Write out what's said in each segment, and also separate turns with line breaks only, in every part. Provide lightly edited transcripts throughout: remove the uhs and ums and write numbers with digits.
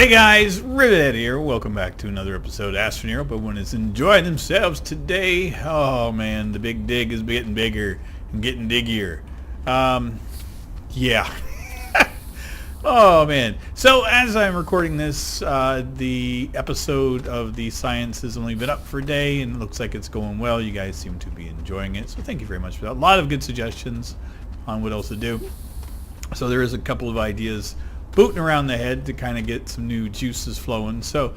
Hey guys, Rivethead here. Welcome back to another episode of Astroneer. Hope everyone is enjoying themselves today. Oh man, the big dig is getting bigger and getting diggier. Yeah. Oh man. So as I'm recording this, the episode of the science has only been up for a day and it looks like it's going well. You guys seem to be enjoying it. So thank you very much for that. A lot of good suggestions on what else to do. So there is a couple of ideas booting around the head to kind of get some new juices flowing. So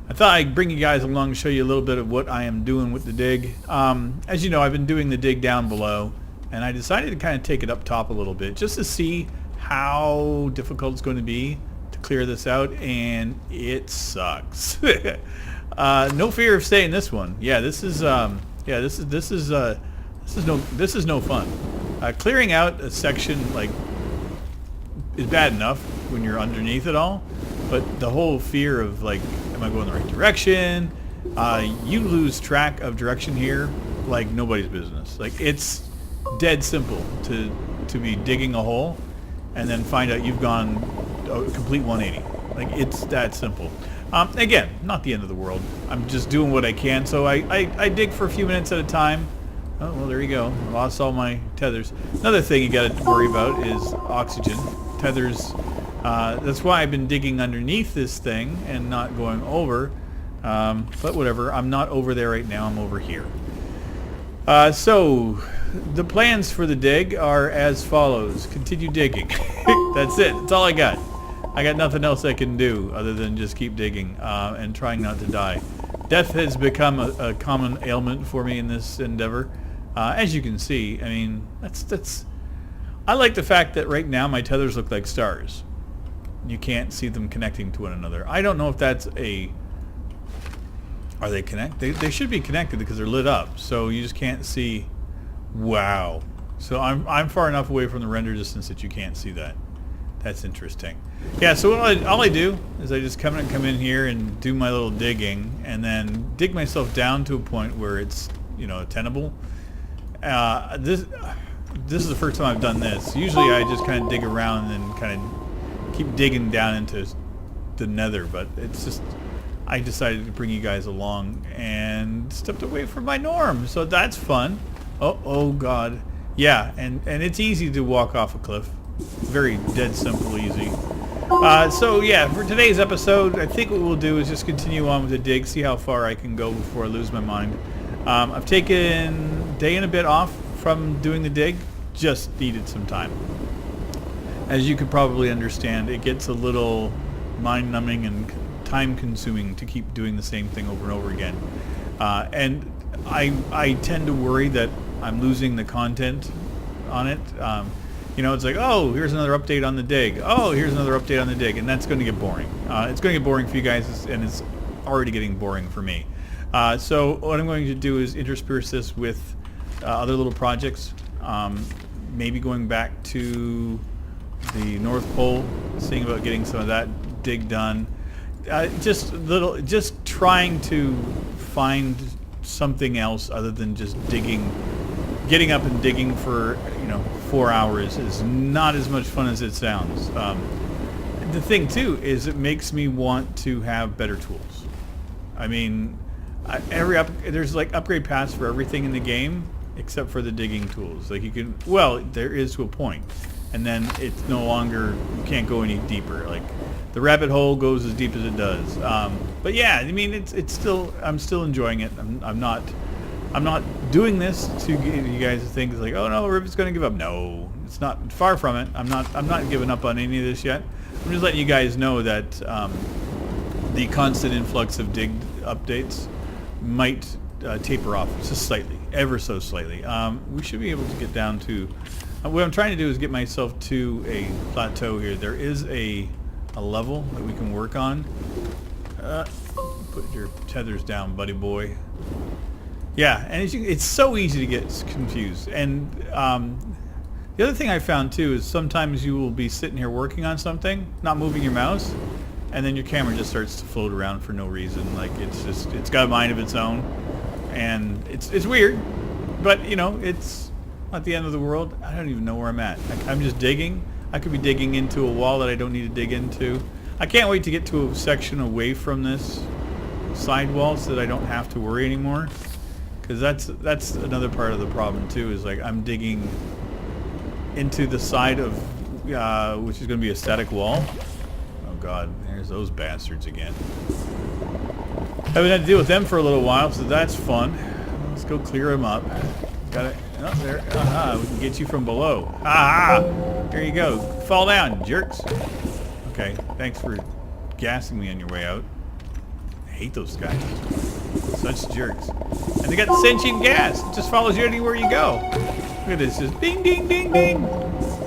I thought I'd bring you guys along and show you a little bit of what I am doing with the dig. As you know, I've been doing the dig down below, and I decided to kind of take it up top a little bit just to see how difficult it's going to be to clear this out, and it sucks. No fear of saying this one. Yeah, this is no fun. Clearing out a section like is bad enough when you're underneath it all, but the whole fear of like, am I going the right direction? You lose track of direction here like nobody's business. Like, it's dead simple to be digging a hole and then find out you've gone a complete 180. Like, it's that simple. Again, not the end of the world. I'm just doing what I can. So I dig for a few minutes at a time. Oh, well, there you go. I lost all my tethers. Another thing you got to worry about is oxygen. Tethers. That's why I've been digging underneath this thing and not going over. But whatever. I'm not over there right now. I'm over here. So the plans for the dig are as follows. Continue digging. That's it. That's all I got. I got nothing else I can do other than just keep digging and trying not to die. Death has become a common ailment for me in this endeavor. As you can see, I mean, that's. I like the fact that right now my tethers look like stars. You can't see them connecting to one another. I don't know if that's a... Are they connected? They should be connected because they're lit up. So you just can't see... Wow. So I'm far enough away from the render distance that you can't see that. That's interesting. Yeah, so all I do is I just come in here and do my little digging and then dig myself down to a point where it's, you know, tenable. This is the first time I've done this. Usually I just kind of dig around and kind of keep digging down into the nether, but it's just, I decided to bring you guys along and stepped away from my norm, so that's fun. Oh god. Yeah, and it's easy to walk off a cliff. Very dead simple easy. So yeah, for today's episode, I think what we'll do is just continue on with the dig, see how far I can go before I lose my mind. I've taken a day and a bit off from doing the dig, just needed some time. As you could probably understand, it gets a little mind-numbing and time-consuming to keep doing the same thing over and over again. And I tend to worry that I'm losing the content on it. You know, it's like, oh, here's another update on the dig. Oh, here's another update on the dig, and that's going to get boring. It's going to get boring for you guys, and it's already getting boring for me. So what I'm going to do is intersperse this with other little projects, maybe going back to the North Pole, seeing about getting some of that dig done. Just trying to find something else other than just digging. Getting up and digging for 4 hours is not as much fun as it sounds. The thing too is it makes me want to have better tools. I mean, there's like upgrade paths for everything in the game except for the digging tools. Like, you can, well, there is to a point, and then it's no longer, you can't go any deeper. Like, the rabbit hole goes as deep as it does. But yeah, I mean, it's still, I'm still enjoying it. I'm not doing this to get you guys to think like, oh no, Rivet's going to give up. No, it's not. Far from it. I'm not giving up on any of this yet. I'm just letting you guys know that the constant influx of dig updates might taper off just slightly, ever so slightly. We should be able to get down to, what I'm trying to do is get myself to a plateau here. There is a level that we can work on. Put your tethers down, buddy boy. Yeah, and it's so easy to get confused. And the other thing I found too is sometimes you will be sitting here working on something, not moving your mouse, and then your camera just starts to float around for no reason. Like, it's got a mind of its own, and it's weird, but you know, it's not the end of the world. I don't even know where I'm at. I'm just digging. I could be digging into a wall that I don't need to dig into. I can't wait to get to a section away from this sidewall so that I don't have to worry anymore. Because that's another part of the problem too, is like I'm digging into the side of, which is going to be a static wall. Oh god, there's those bastards again. Haven't had to deal with them for a little while, so that's fun. Let's go clear them up. Got it. Oh, there. We can get you from below. There you go. Fall down, jerks. Okay, thanks for gassing me on your way out. I hate those guys. Such jerks. And they got sentient gas. It just follows you anywhere you go. Look at this. Just ding, ding, ding, ding.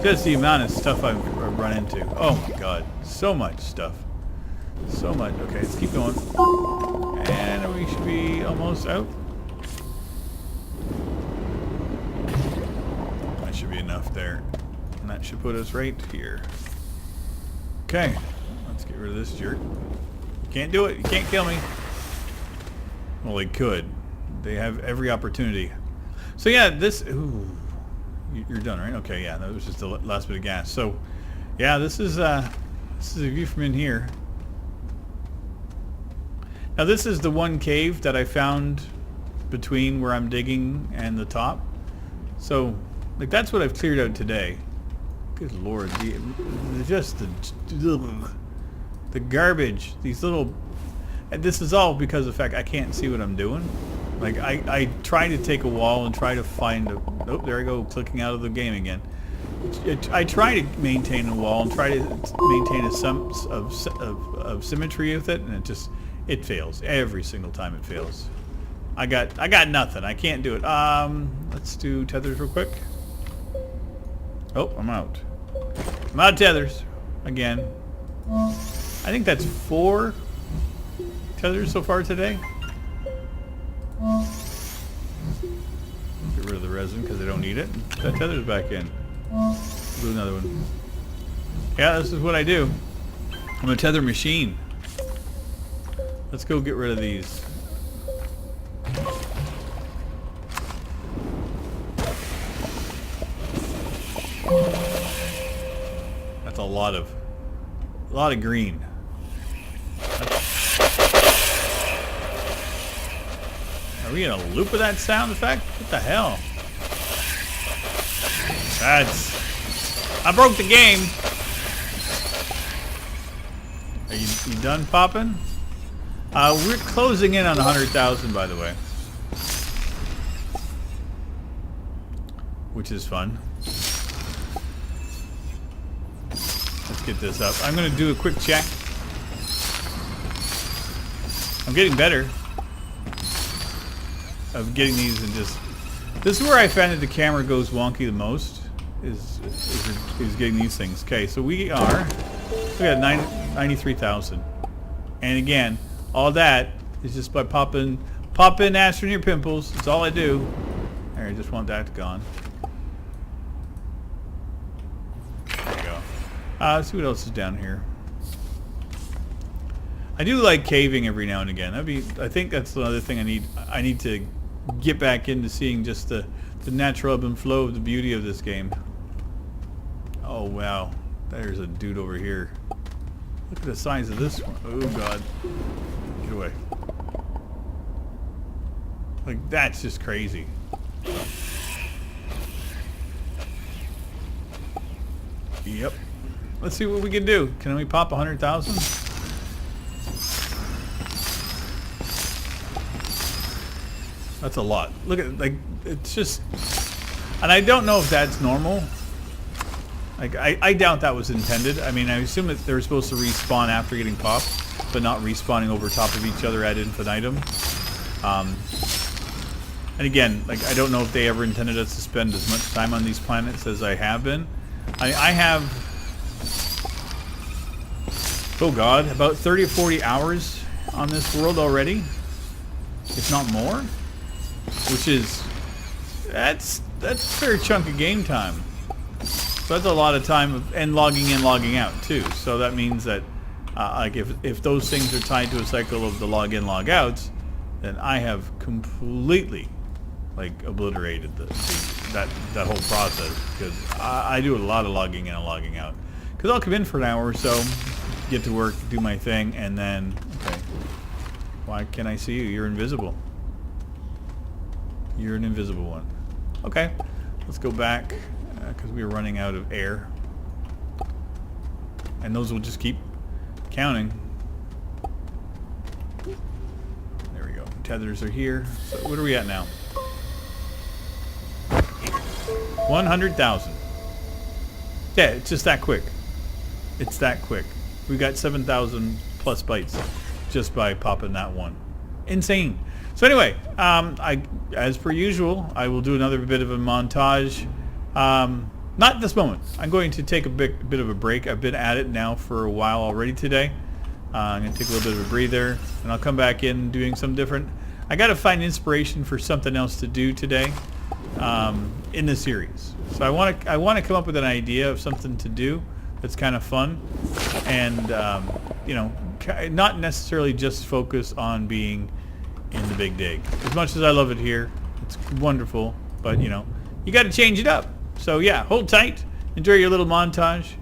Just the amount of stuff I've run into. Oh my god. So much stuff. So much. Okay, let's keep going. And we should be almost out. That should be enough there. And that should put us right here. Okay. Let's get rid of this jerk. Can't do it. You can't kill me. Well, they could. They have every opportunity. So yeah, this... Ooh. You're done, right? Okay, yeah. That was just the last bit of gas. So, yeah, this is a view from in here. Now this is the one cave that I found between where I'm digging and the top. So, like, that's what I've cleared out today. Good lord, just the garbage. These little... And this is all because of the fact I can't see what I'm doing. Like, I try to take a wall and try to find a... Oh, there I go, clicking out of the game again. I try to maintain a wall and try to maintain a sense of symmetry with it, and it fails. Every single time it fails. I got nothing. I can't do it. Let's do tethers real quick. Oh, I'm out. I'm out of tethers. Again. I think that's 4 tethers so far today. Get rid of the resin because I don't need it. That tether's back in. Do another one. Yeah, this is what I do. I'm a tether machine. Let's go get rid of these. That's a lot of green. Are we in a loop of that sound effect? What the hell? I broke the game. Are you done popping? We're closing in on 100,000, by the way. Which is fun. Let's get this up. I'm going to do a quick check. I'm getting better of getting these and just... This is where I found that the camera goes wonky the most, is getting these things. Okay, so we are... We got 93,000. And again, all that is just by popping Astroneer pimples. That's all I do. There, I just want that gone. There you go. Let's see what else is down here. I do like caving every now and again. I think that's another thing I need to get back into, seeing just the natural ebb and flow of the beauty of this game. Oh wow, there's a dude over here. Look at the size of this one. Oh god, get away. Like, that's just crazy. Yep. Let's see what we can do. Can we pop 100,000? That's a lot. Look at, like, it's just... And I don't know if that's normal. Like, I doubt that was intended. I mean, I assume that they were supposed to respawn after getting popped, but not respawning over top of each other ad infinitum. And again, like, I don't know if they ever intended us to spend as much time on these planets as I have been. I have... Oh god, about 30 or 40 hours on this world already. If not more. Which is... That's a fair chunk of game time. So that's a lot of time and logging in, logging out too. So that means that like if those things are tied to a cycle of the log in, log outs, then I have completely like obliterated that whole process, because I do a lot of logging in and logging out. Because I'll come in for an hour or so, get to work, do my thing, and then... Okay. Why can't I see you? You're invisible. You're an invisible one. Okay. Let's go back, because we were running out of air. And those will just keep counting. There we go. Tethers are here. So what are we at now? 100,000. Yeah, it's just that quick. It's that quick. We got 7,000 plus bytes just by popping that one. Insane. So anyway, as per usual, I will do another bit of a montage. Not at this moment. I'm going to take a bit of a break. I've been at it now for a while already today. I'm going to take a little bit of a breather, and I'll come back in doing some different. I got to find inspiration for something else to do today in the series. So I want to come up with an idea of something to do that's kind of fun, and you know, not necessarily just focus on being in the big dig. As much as I love it here, it's wonderful, but you know, you got to change it up. So yeah, hold tight, enjoy your little montage.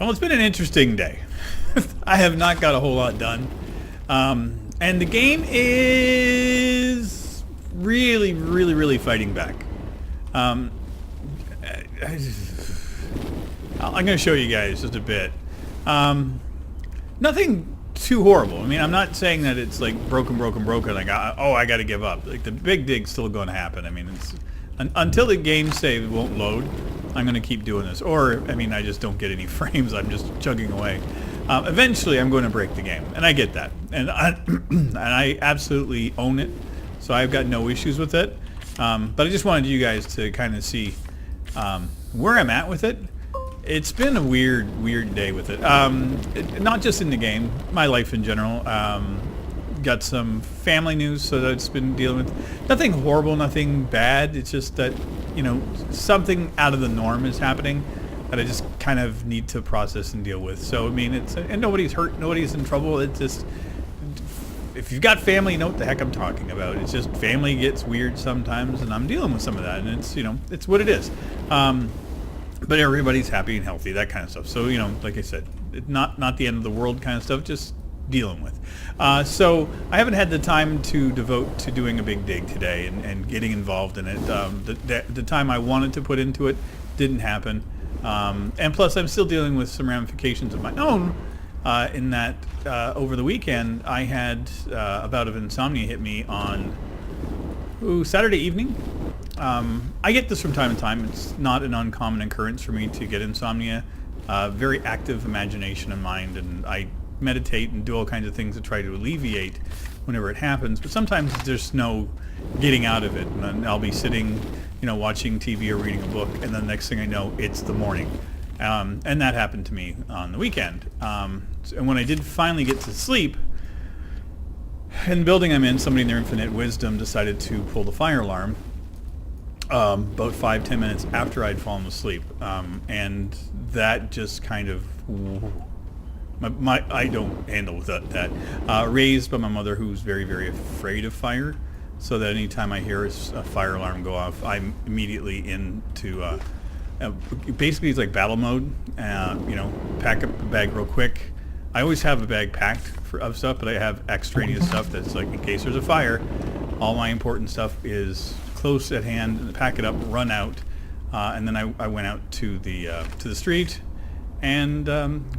Well, it's been an interesting day. I have not got a whole lot done. And the game is really fighting back. I'm going to show you guys just a bit. Nothing too horrible. I mean, I'm not saying that it's like broken. Like, I got to give up. Like, the big dig's still going to happen. I mean, it's until the game save won't load, I'm going to keep doing this. Or, I mean, I just don't get any frames. I'm just chugging away. Eventually, I'm going to break the game, and I get that. And I absolutely own it, so I've got no issues with it. But I just wanted you guys to kind of see where I'm at with it. It's been a weird day with it. Not just in the game, my life in general. Got some family news, so that's been dealing with. Nothing horrible, nothing bad. It's just that, you know, something out of the norm is happening that I just kind of need to process and deal with. So, I mean, and nobody's hurt, nobody's in trouble. It's just, if you've got family, you know what the heck I'm talking about. It's just family gets weird sometimes, and I'm dealing with some of that, and it's, you know, it's what it is. But everybody's happy and healthy, that kind of stuff. So, you know, like I said, not the end of the world kind of stuff, just dealing with. So I haven't had the time to devote to doing a big dig today and getting involved in it. The time I wanted to put into it didn't happen. And plus, I'm still dealing with some ramifications of my own in that over the weekend, I had a bout of insomnia hit me on Saturday evening. I get this from time to time. It's not an uncommon occurrence for me to get insomnia. Very active imagination and mind, and I meditate and do all kinds of things to try to alleviate whenever it happens. But sometimes there's no getting out of it, and then I'll be sitting, you know, watching TV or reading a book, and then the next thing I know, it's the morning. And that happened to me on the weekend. And when I did finally get to sleep, in the building I'm in, somebody in their infinite wisdom decided to pull the fire alarm. about 5-10 minutes after I'd fallen asleep, and that just kind of I don't handle that. Raised by my mother, who's very, very afraid of fire, so that anytime I hear a fire alarm go off, I'm immediately into basically it's like battle mode. Pack up the bag real quick. I always have a bag packed of stuff, but I have extraneous stuff that's like in case there's a fire. All my important stuff is close at hand. Pack it up, run out, and then I went out to the street and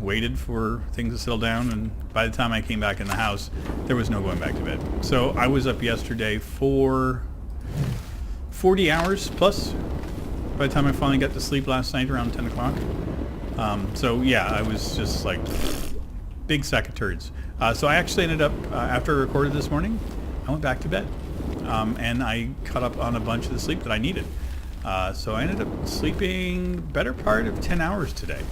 waited for things to settle down. And by the time I came back in the house, there was no going back to bed. So I was up yesterday for 40 hours plus. By the time I finally got to sleep last night around 10 o'clock. So yeah, I was just like big sack of turds. So I actually ended up, after I recorded this morning, I went back to bed. And I caught up on a bunch of the sleep that I needed. So I ended up sleeping better part of 10 hours today,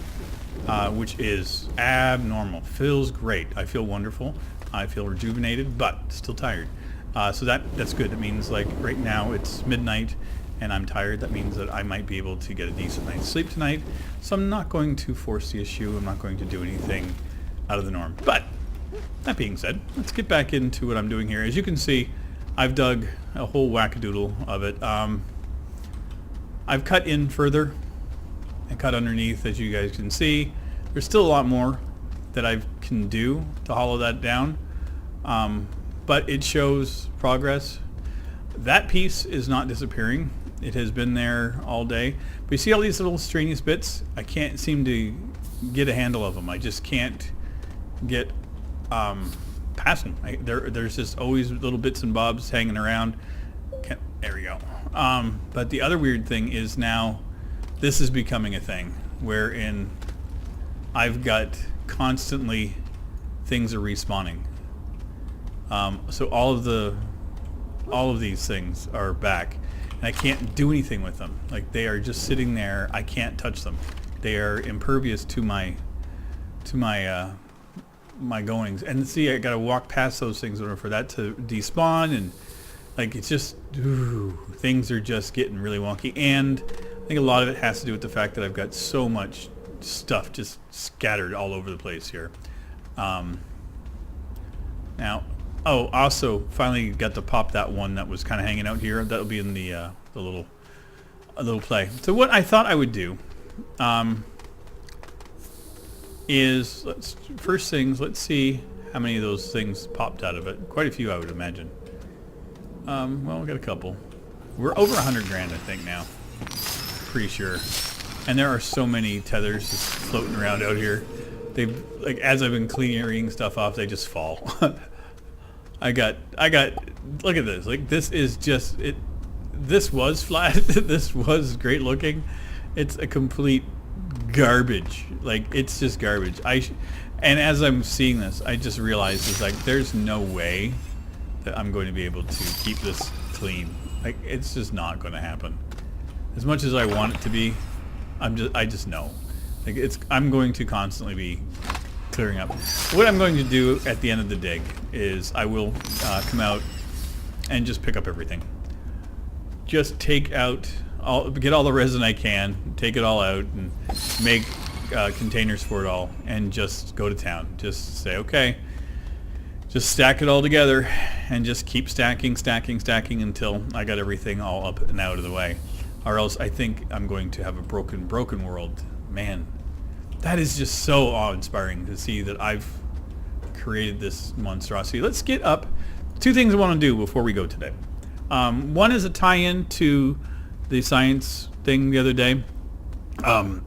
which is abnormal. Feels great. I feel wonderful. I feel rejuvenated, but still tired. So that's good. It means like right now it's midnight and I'm tired. That means that I might be able to get a decent night's sleep tonight. So I'm not going to force the issue. I'm not going to do anything out of the norm. But that being said, let's get back into what I'm doing here. As you can see, I've dug a whole wackadoodle of it. I've cut in further and cut underneath, as you guys can see. There's still a lot more that I can do to hollow that down, but it shows progress. That piece is not disappearing. It has been there all day. But you see all these little strenuous bits? I can't seem to get a handle of them. I just can't get past them. There's just always little bits and bobs hanging around. There we go. But the other weird thing is now this is becoming a thing wherein I've got constantly things are respawning. So all of these things are back, and I can't do anything with them. Like they are just sitting there. I can't touch them. They are impervious to my goings. And see, I gotta walk past those things in order for that to despawn, and like it's just things are just getting really wonky. And I think a lot of it has to do with the fact that I've got so much stuff just scattered all over the place here. Now, also finally got to pop that one that was kind of hanging out here. That'll be in the little play. So what I thought I would do is let's see how many of those things popped out of it. Quite a few, I would imagine. Well, we got a couple. We're over 100 grand, I think now. Pretty sure. And there are so many tethers just floating around out here. They've like as I've been clearing stuff off, they just fall. I got. Look at this. Like this is just it. This was flat. This was great looking. It's a complete garbage. Like it's just garbage. And as I'm seeing this, I just realized it's like there's no way that I'm going to be able to keep this clean. Like it's just not going to happen. As much as I want it to be, I just know. Like I'm going to constantly be clearing up. What I'm going to do at the end of the dig is I will come out and just pick up everything. Just take out get all the resin I can, take it all out, and make containers for it all, and just go to town. Just say, okay, just stack it all together, and just keep stacking until I got everything all up and out of the way. Or else I think I'm going to have a broken world. Man, that is just so awe-inspiring to see that I've created this monstrosity. Let's get up. Two things I want to do before we go today. One is a tie-in to the science thing the other day. I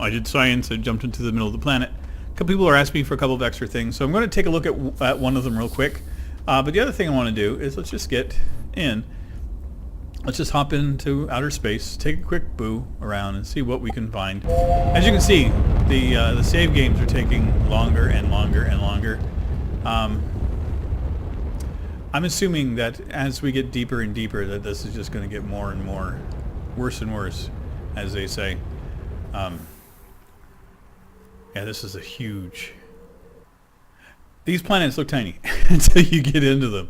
did science. I jumped into the middle of the planet. A couple people are asking me for a couple of extra things, so I'm going to take a look at one of them real quick. But the other thing I want to do is let's just get in. Let's just hop into outer space, take a quick boo around, and see what we can find. As you can see, the save games are taking longer and longer and longer. I'm assuming that as we get deeper and deeper, that this is just going to get more and more, worse and worse, as they say. Yeah, this is a huge... These planets look tiny until you get into them.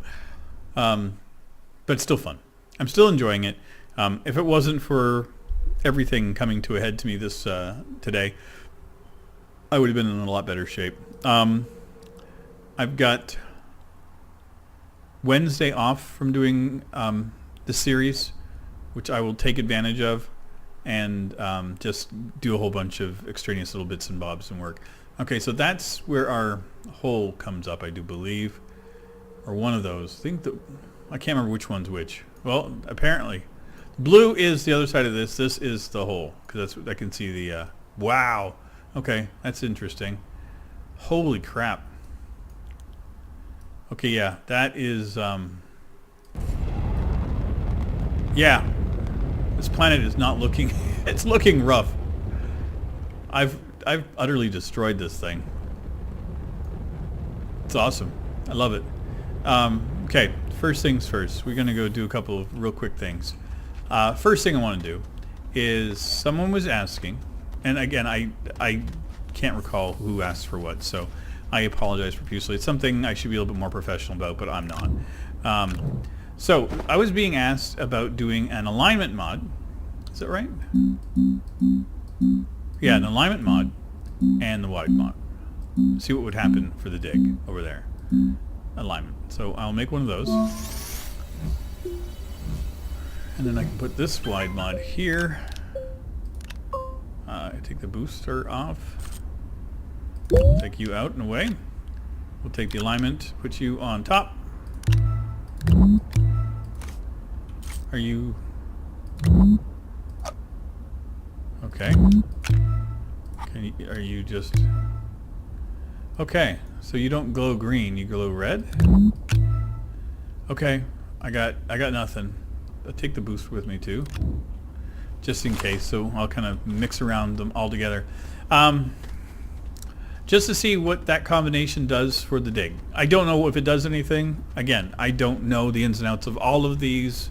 But it's still fun. I'm still enjoying it. If it wasn't for everything coming to a head to me this today, I would have been in a lot better shape. I've got Wednesday off from doing the series, which I will take advantage of, and just do a whole bunch of extraneous little bits and bobs and work. Okay, so that's where our hole comes up, I do believe, or one of those. I can't remember which one's which. Well, apparently, blue is the other side of this. This is the hole, because that's I can see the. Wow. Okay, that's interesting. Holy crap. Okay, yeah, that is. Yeah, this planet is not looking. It's looking rough. I've utterly destroyed this thing. It's awesome. I love it. Okay, first things first. We're gonna go do a couple of real quick things. First thing I want to do is someone was asking, and again, I can't recall who asked for what, so I apologize profusely. It's something I should be a little bit more professional about, but I'm not. So I was being asked about doing an alignment mod. Is that right? Yeah, an alignment mod and the wide mod. See what would happen for the dig over there. Alignment. So I'll make one of those. And then I can put this wide mod here. Take the booster off. Take you out and away. We'll take the alignment, put you on top. Are you... Okay. Are you just... Okay, so you don't glow green, you glow red? Okay, I got nothing. I'll take the boost with me too, just in case, so I'll kind of mix around them all together. Just to see what that combination does for the dig. I don't know if it does anything. Again, I don't know the ins and outs of all of these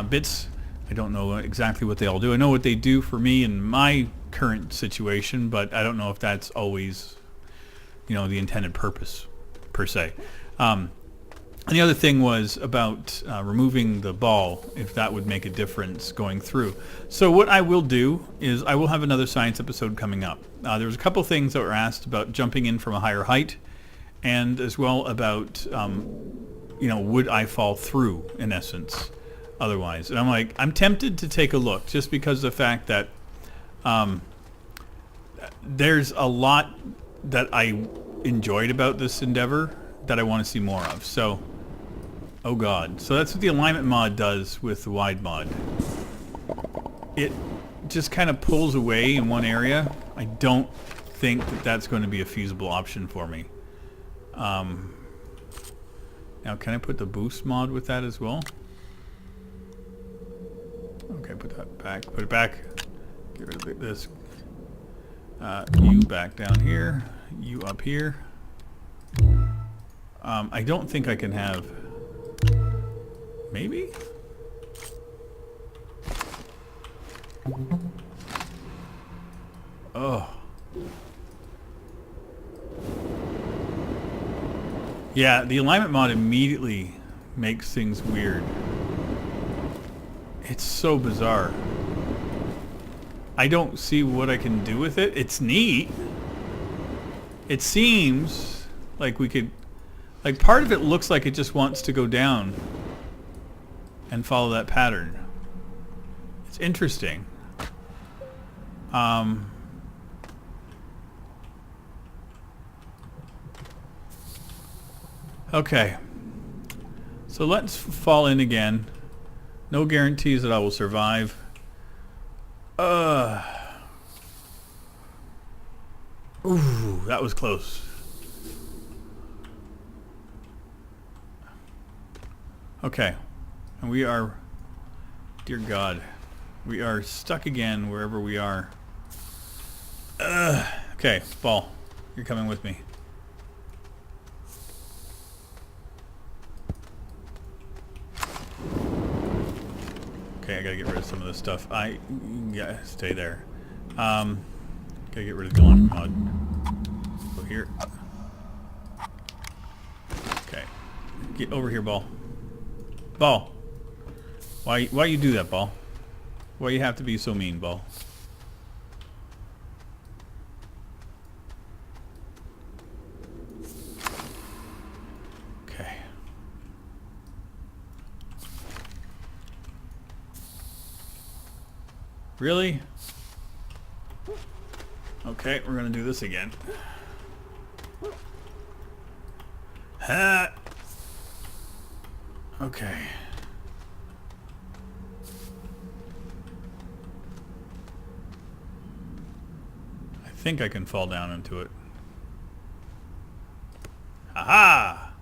bits. I don't know exactly what they all do. I know what they do for me in my current situation, but I don't know if that's always, you know, the intended purpose, per se. And the other thing was about removing the ball, if that would make a difference going through. So what I will do is I will have another science episode coming up. There was a couple things that were asked about jumping in from a higher height, and as well about, you know, would I fall through, in essence, otherwise. And I'm like, I'm tempted to take a look, just because of the fact that there's a lot that I enjoyed about this endeavor that I want to see more of. So, oh god. So that's what the alignment mod does with the wide mod. It just kind of pulls away in one area. I don't think that that's going to be a feasible option for me. Now, can I put the boost mod with that as well? Okay, put that back. Put it back. Get rid of this. You back down here. You up here. I don't think I can have... Maybe? Oh. Yeah, the alignment mod immediately makes things weird. It's so bizarre. I don't see what I can do with it. It's neat. It seems like we could... Like, part of it looks like it just wants to go down and follow that pattern. It's interesting. Okay. So let's fall in again. No guarantees that I will survive. Ooh, that was close. Okay. And we are, dear God, we are stuck again wherever we are. Okay, ball, you're coming with me. Okay, I gotta get rid of some of this stuff. Yeah, stay there. Gotta get rid of the alignment mod. Go here. Okay, get over here, ball. Ball. Why you do that, ball? Why you have to be so mean, ball? Okay. Really? Okay, we're gonna do this again. Ha! Okay. I think I can fall down into it. Aha!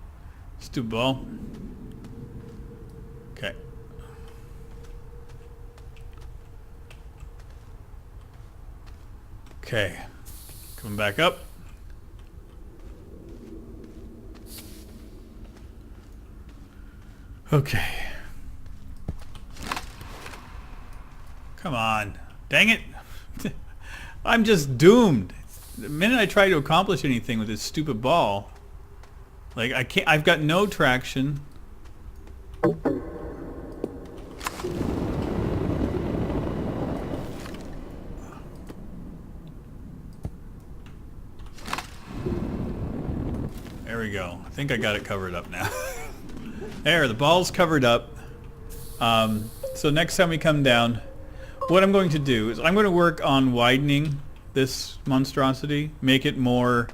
Stupid ball. Okay. Okay. Coming back up. Okay. Come on. Dang it. I'm just doomed. The minute I try to accomplish anything with this stupid ball, like I can't, I've got no traction. There we go. I think I got it covered up now. There, the ball's covered up. So next time we come down, what I'm going to do is I'm going to work on widening this monstrosity, make it more,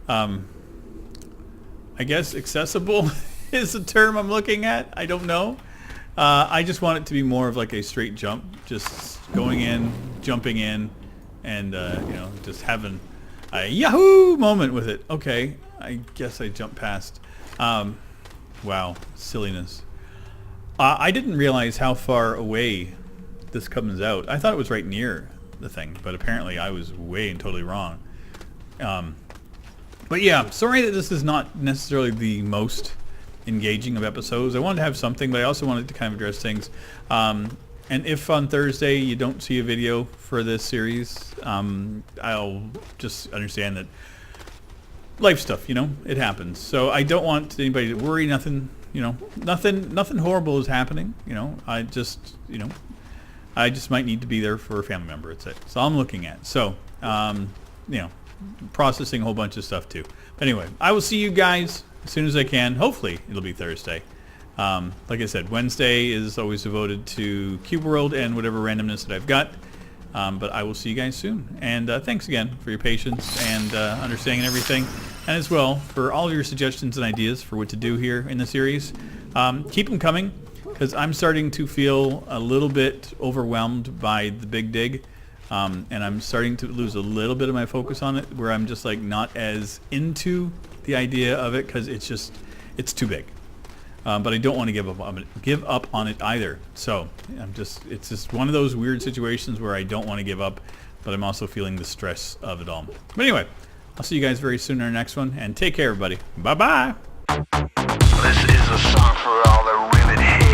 I guess accessible is the term I'm looking at. I don't know. I just want it to be more of like a straight jump, just going in, jumping in, and you know, just having a Yahoo moment with it. Okay, I guess I jumped past. Wow, silliness. I didn't realize how far away this comes out. I thought it was right near the thing, but apparently I was way and totally wrong. But yeah, sorry that this is not necessarily the most engaging of episodes. I wanted to have something, but I also wanted to kind of address things. And if on Thursday you don't see a video for this series, I'll just understand that life stuff, you know, it happens. So I don't want anybody to worry. Nothing, you know, nothing horrible is happening. You know, I just might need to be there for a family member. It's it. That's all I'm looking at. So, you know, processing a whole bunch of stuff too. But anyway, I will see you guys as soon as I can. Hopefully it'll be Thursday. Like I said, Wednesday is always devoted to Cube World and whatever randomness that I've got. But I will see you guys soon. And thanks again for your patience and understanding and everything. And as well, for all of your suggestions and ideas for what to do here in the series. Keep them coming, because I'm starting to feel a little bit overwhelmed by the big dig. And I'm starting to lose a little bit of my focus on it, where I'm just like not as into the idea of it, because it's too big. But I don't want to give up on it either. So it's just one of those weird situations where I don't want to give up, but I'm also feeling the stress of it all. But anyway, I'll see you guys very soon in our next one, and take care, everybody. Bye-bye.
This is a song for all the rivet